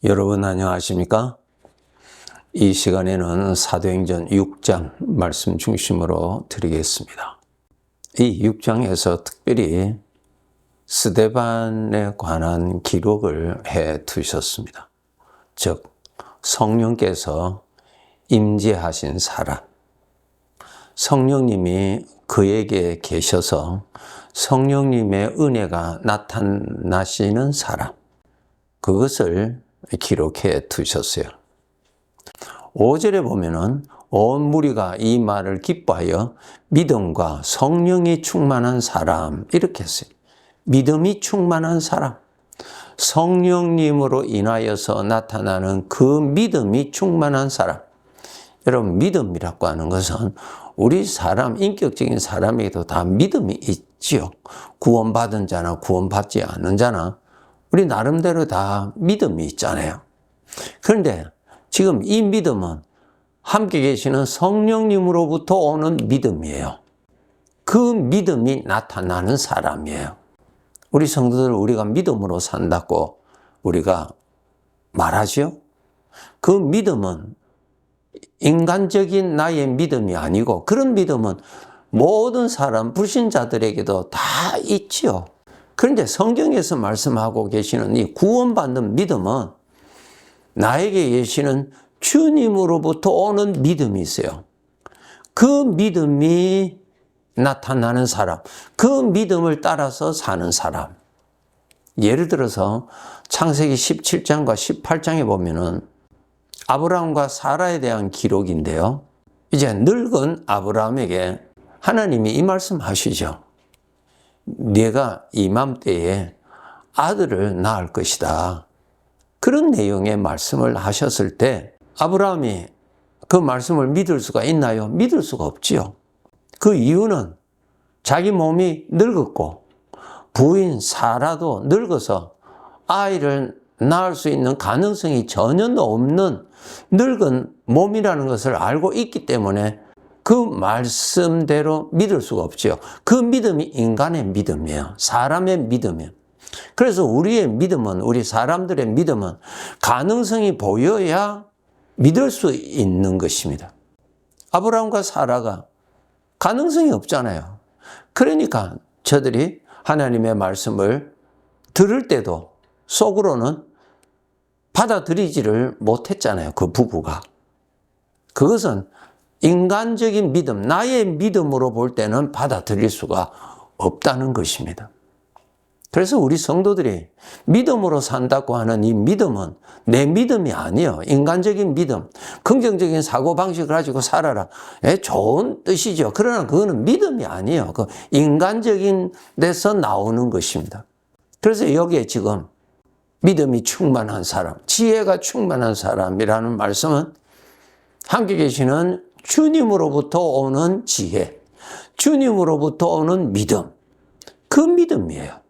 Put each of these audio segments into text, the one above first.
여러분 안녕하십니까? 이 시간에는 사도행전 6장 말씀 중심으로 드리겠습니다. 이 6장에서 특별히 스데반에 관한 기록을 해 두셨습니다. 즉 성령께서 임재하신 사람, 성령님이 그에게 계셔서 성령님의 은혜가 나타나시는 사람, 그것을 기록해 두셨어요. 5절에 보면은 온 무리가 이 말을 기뻐하여 믿음과 성령이 충만한 사람, 이렇게 했어요. 믿음이 충만한 사람, 성령님으로 인하여서 나타나는 그 믿음이 충만한 사람. 여러분, 믿음이라고 하는 것은 우리 사람, 인격적인 사람에게도 다 믿음이 있지요. 구원받은 자나 구원받지 않은 자나 우리 나름대로 다 믿음이 있잖아요. 그런데 지금 이 믿음은 함께 계시는 성령님으로부터 오는 믿음이에요. 그 믿음이 나타나는 사람이에요. 우리 성도들 우리가 믿음으로 산다고 우리가 말하죠? 그 믿음은 인간적인 나의 믿음이 아니고 그런 믿음은 모든 사람, 불신자들에게도 다 있지요. 그런데 성경에서 말씀하고 계시는 이 구원받는 믿음은 나에게 계시는 주님으로부터 오는 믿음이 있어요. 그 믿음이 나타나는 사람, 그 믿음을 따라서 사는 사람. 예를 들어서 창세기 17장과 18장에 보면은 아브라함과 사라에 대한 기록인데요. 이제 늙은 아브라함에게 하나님이 이 말씀 하시죠. 네가 이맘때에 아들을 낳을 것이다. 그런 내용의 말씀을 하셨을 때 아브라함이 그 말씀을 믿을 수가 있나요? 믿을 수가 없지요. 그 이유는 자기 몸이 늙었고 부인 사라도 늙어서 아이를 낳을 수 있는 가능성이 전혀 없는 늙은 몸이라는 것을 알고 있기 때문에 그 말씀대로 믿을 수가 없죠. 그 믿음이 인간의 믿음이에요. 사람의 믿음이에요. 그래서 우리의 믿음은, 우리 사람들의 믿음은 가능성이 보여야 믿을 수 있는 것입니다. 아브라함과 사라가 가능성이 없잖아요. 그러니까 저들이 하나님의 말씀을 들을 때도 속으로는 받아들이지를 못했잖아요. 그 부부가. 그것은 인간적인 믿음, 나의 믿음으로 볼 때는 받아들일 수가 없다는 것입니다. 그래서 우리 성도들이 믿음으로 산다고 하는 이 믿음은 내 믿음이 아니에요. 인간적인 믿음, 긍정적인 사고방식을 가지고 살아라. 좋은 뜻이죠. 그러나 그거는 믿음이 아니에요. 그 인간적인 데서 나오는 것입니다. 그래서 여기에 지금 믿음이 충만한 사람, 지혜가 충만한 사람이라는 말씀은 함께 계시는 주님으로부터 오는 지혜, 주님으로부터 오는 믿음, 그 믿음이에요.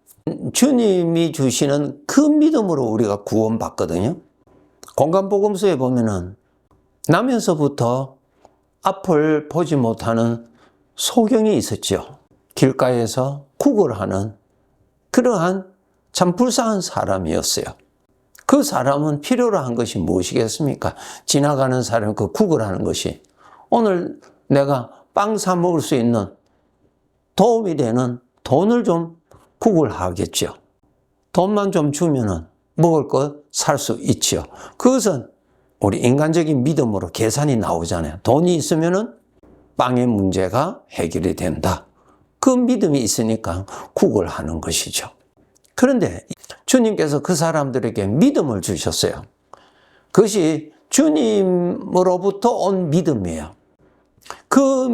주님이 주시는 그 믿음으로 우리가 구원받거든요. 공간복음서에 보면은 나면서부터 앞을 보지 못하는 소경이 있었죠. 길가에서 구걸하는 그러한 참 불쌍한 사람이었어요. 그 사람은 필요로 한 것이 무엇이겠습니까? 지나가는 사람 그 구걸하는 것이 오늘 내가 빵 사 먹을 수 있는 도움이 되는 돈을 좀 구걸하겠죠. 돈만 좀 주면은 먹을 것 살 수 있죠. 그것은 우리 인간적인 믿음으로 계산이 나오잖아요. 돈이 있으면은 빵의 문제가 해결이 된다. 그 믿음이 있으니까 구걸하는 것이죠. 그런데 주님께서 그 사람들에게 믿음을 주셨어요. 그것이 주님으로부터 온 믿음이에요. 그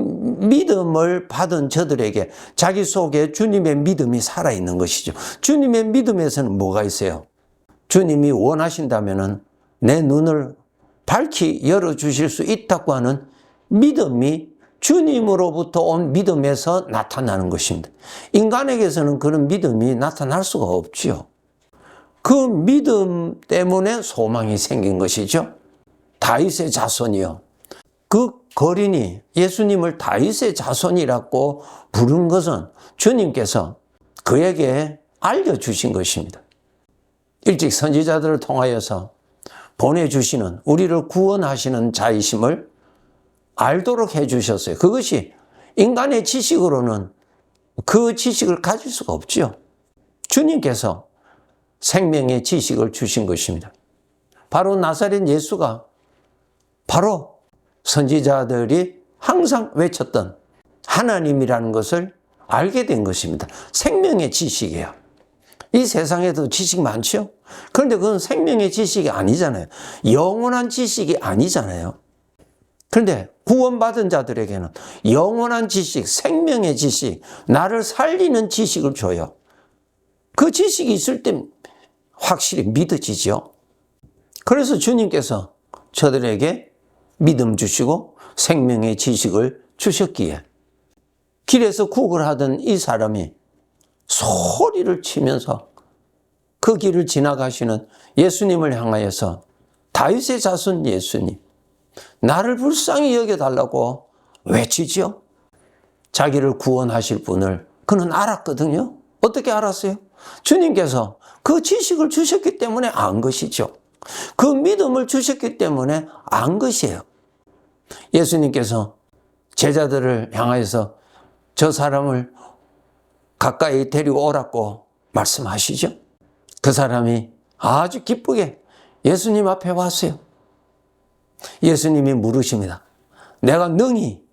믿음을 받은 저들에게 자기 속에 주님의 믿음이 살아있는 것이죠. 주님의 믿음에서는 뭐가 있어요? 주님이 원하신다면 내 눈을 밝히 열어주실 수 있다고 하는 믿음이 주님으로부터 온 믿음에서 나타나는 것입니다. 인간에게서는 그런 믿음이 나타날 수가 없지요. 그 믿음 때문에 소망이 생긴 것이죠. 다윗의 자손이요. 그 거린이 예수님을 다윗의 자손이라고 부른 것은 주님께서 그에게 알려주신 것입니다. 일찍 선지자들을 통하여서 보내주시는, 우리를 구원하시는 자이심을 알도록 해주셨어요. 그것이 인간의 지식으로는 그 지식을 가질 수가 없죠. 주님께서 생명의 지식을 주신 것입니다. 바로 나사렛 예수가 바로 선지자들이 항상 외쳤던 하나님이라는 것을 알게 된 것입니다. 생명의 지식이에요. 이 세상에도 지식 많죠? 그런데 그건 생명의 지식이 아니잖아요. 영원한 지식이 아니잖아요. 그런데 구원받은 자들에게는 영원한 지식, 생명의 지식, 나를 살리는 지식을 줘요. 그 지식이 있을 때 확실히 믿어지죠. 그래서 주님께서 저들에게 믿음 주시고 생명의 지식을 주셨기에 길에서 구걸하던 이 사람이 소리를 치면서 그 길을 지나가시는 예수님을 향하여서 다윗의 자손 예수님, 나를 불쌍히 여겨달라고 외치죠. 자기를 구원하실 분을 그는 알았거든요. 어떻게 알았어요? 주님께서 그 지식을 주셨기 때문에 안 것이죠. 그 믿음을 주셨기 때문에 안 것이에요. 예수님께서 제자들을 향하여서 저 사람을 가까이 데리고 오라고 말씀하시죠. 그 사람이 아주 기쁘게 예수님 앞에 왔어요. 예수님이 물으십니다. 내가 능히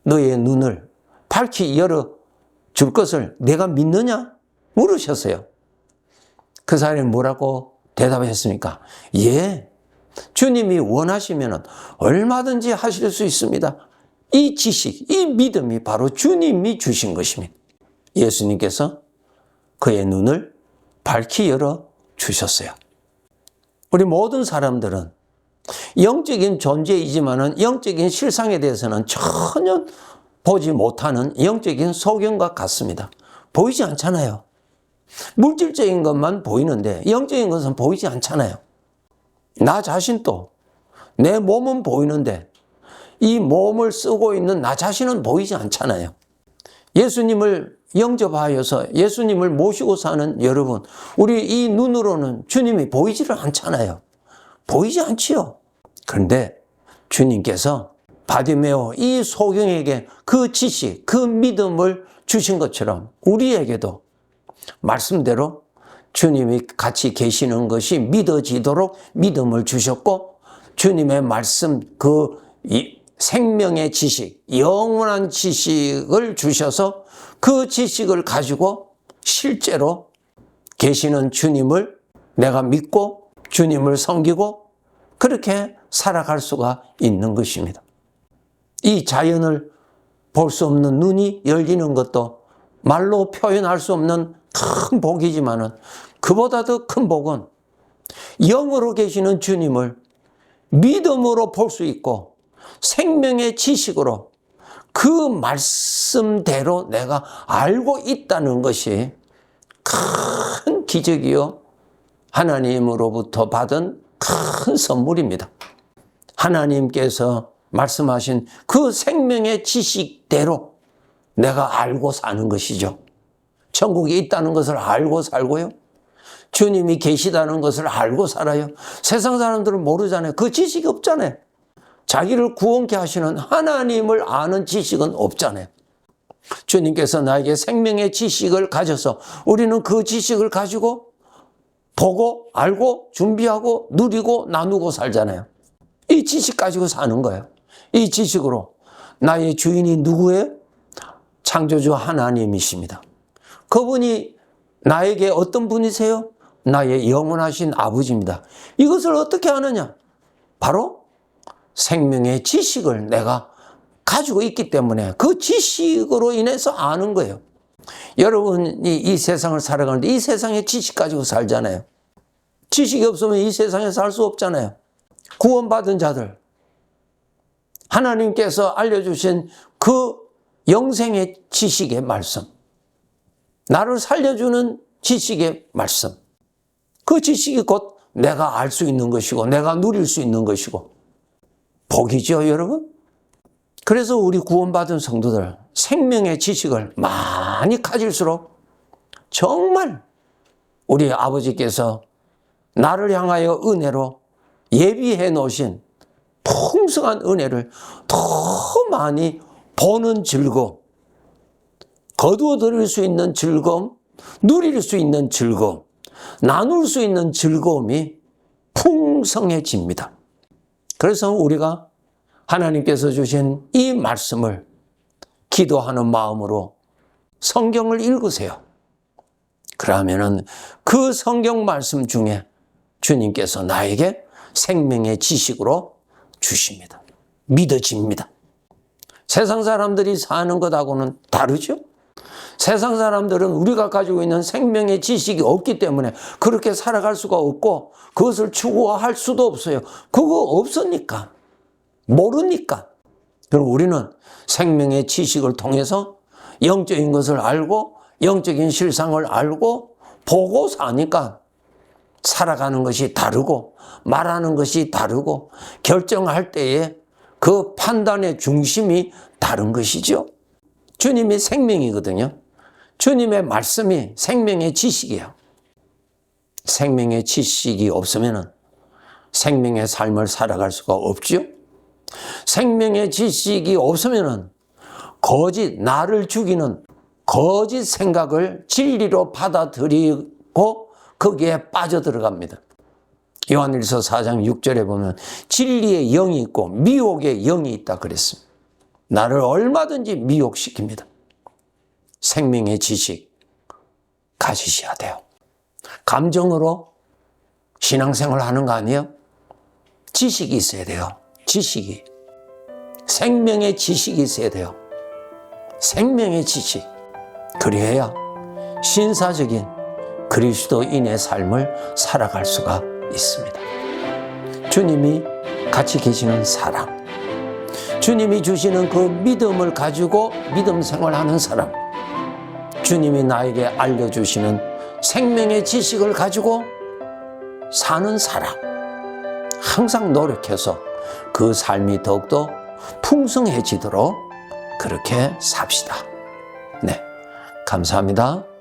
너의 눈을 밝히 열어줄 것을 내가 믿느냐? 물으셨어요. 그 사람이 뭐라고 대답했습니까? 예, 주님이 원하시면 얼마든지 하실 수 있습니다. 이 지식, 이 믿음이 바로 주님이 주신 것입니다. 예수님께서 그의 눈을 밝히 열어주셨어요. 우리 모든 사람들은 영적인 존재이지만은 영적인 실상에 대해서는 전혀 보지 못하는 영적인 소경과 같습니다. 보이지 않잖아요. 물질적인 것만 보이는데 영적인 것은 보이지 않잖아요. 나 자신도 내 몸은 보이는데 이 몸을 쓰고 있는 나 자신은 보이지 않잖아요. 예수님을 영접하여서 예수님을 모시고 사는 여러분, 우리 이 눈으로는 주님이 보이지를 않잖아요. 보이지 않지요. 그런데 주님께서 바디메오 이 소경에게 그 지식, 그 믿음을 주신 것처럼 우리에게도 말씀대로 주님이 같이 계시는 것이 믿어지도록 믿음을 주셨고 주님의 말씀, 그 생명의 지식, 영원한 지식을 주셔서 그 지식을 가지고 실제로 계시는 주님을 내가 믿고 주님을 섬기고 그렇게 살아갈 수가 있는 것입니다. 이 자연을 볼 수 없는 눈이 열리는 것도 말로 표현할 수 없는 큰 복이지만은 그보다 더 큰 복은 영으로 계시는 주님을 믿음으로 볼 수 있고 생명의 지식으로 그 말씀대로 내가 알고 있다는 것이 큰 기적이요. 하나님으로부터 받은 큰 선물입니다. 하나님께서 말씀하신 그 생명의 지식대로 내가 알고 사는 것이죠. 천국이 있다는 것을 알고 살고요. 주님이 계시다는 것을 알고 살아요. 세상 사람들은 모르잖아요. 그 지식이 없잖아요. 자기를 구원케 하시는 하나님을 아는 지식은 없잖아요. 주님께서 나에게 생명의 지식을 가져서 우리는 그 지식을 가지고 보고 알고 준비하고 누리고 나누고 살잖아요. 이 지식 가지고 사는 거예요. 이 지식으로 나의 주인이 누구예요? 창조주 하나님이십니다. 그분이 나에게 어떤 분이세요? 나의 영원하신 아버지입니다. 이것을 어떻게 아느냐? 바로 생명의 지식을 내가 가지고 있기 때문에 그 지식으로 인해서 아는 거예요. 여러분이 이 세상을 살아가는데 이 세상의 지식 가지고 살잖아요. 지식이 없으면 이 세상에 살 수 없잖아요. 구원받은 자들, 하나님께서 알려주신 그 영생의 지식의 말씀, 나를 살려주는 지식의 말씀, 그 지식이 곧 내가 알 수 있는 것이고 내가 누릴 수 있는 것이고 복이죠, 여러분. 그래서 우리 구원받은 성도들 생명의 지식을 많이 가질수록 정말 우리 아버지께서 나를 향하여 은혜로 예비해 놓으신 풍성한 은혜를 더 많이 보는 즐거움, 거두어 들일 수 있는 즐거움, 누릴 수 있는 즐거움, 나눌 수 있는 즐거움이 풍성해집니다. 그래서 우리가 하나님께서 주신 이 말씀을 기도하는 마음으로 성경을 읽으세요. 그러면은 그 성경 말씀 중에 주님께서 나에게 생명의 지식으로 주십니다. 믿어집니다. 세상 사람들이 사는 것하고는 다르죠? 세상 사람들은 우리가 가지고 있는 생명의 지식이 없기 때문에 그렇게 살아갈 수가 없고 그것을 추구할 수도 없어요. 그거 없으니까, 모르니까. 그리고 우리는 생명의 지식을 통해서 영적인 것을 알고 영적인 실상을 알고 보고 사니까 살아가는 것이 다르고 말하는 것이 다르고 결정할 때에 그 판단의 중심이 다른 것이죠. 주님이 생명이거든요. 주님의 말씀이 생명의 지식이에요. 생명의 지식이 없으면 생명의 삶을 살아갈 수가 없죠. 생명의 지식이 없으면 나를 죽이는 거짓 생각을 진리로 받아들이고 거기에 빠져들어갑니다. 요한일서 4장 6절에 보면 진리의 영이 있고 미혹의 영이 있다 그랬습니다. 나를 얼마든지 미혹시킵니다. 생명의 지식 가지셔야 돼요. 감정으로 신앙생활 하는 거 아니에요? 지식이 있어야 돼요. 지식이. 생명의 지식이 있어야 돼요. 생명의 지식. 그래야 신사적인 그리스도인의 삶을 살아갈 수가 있습니다. 주님이 같이 계시는 사람, 주님이 주시는 그 믿음을 가지고 믿음 생활하는 사람, 주님이 나에게 알려주시는 생명의 지식을 가지고 사는 사람, 항상 노력해서 그 삶이 더욱더 풍성해지도록 그렇게 삽시다. 네, 감사합니다.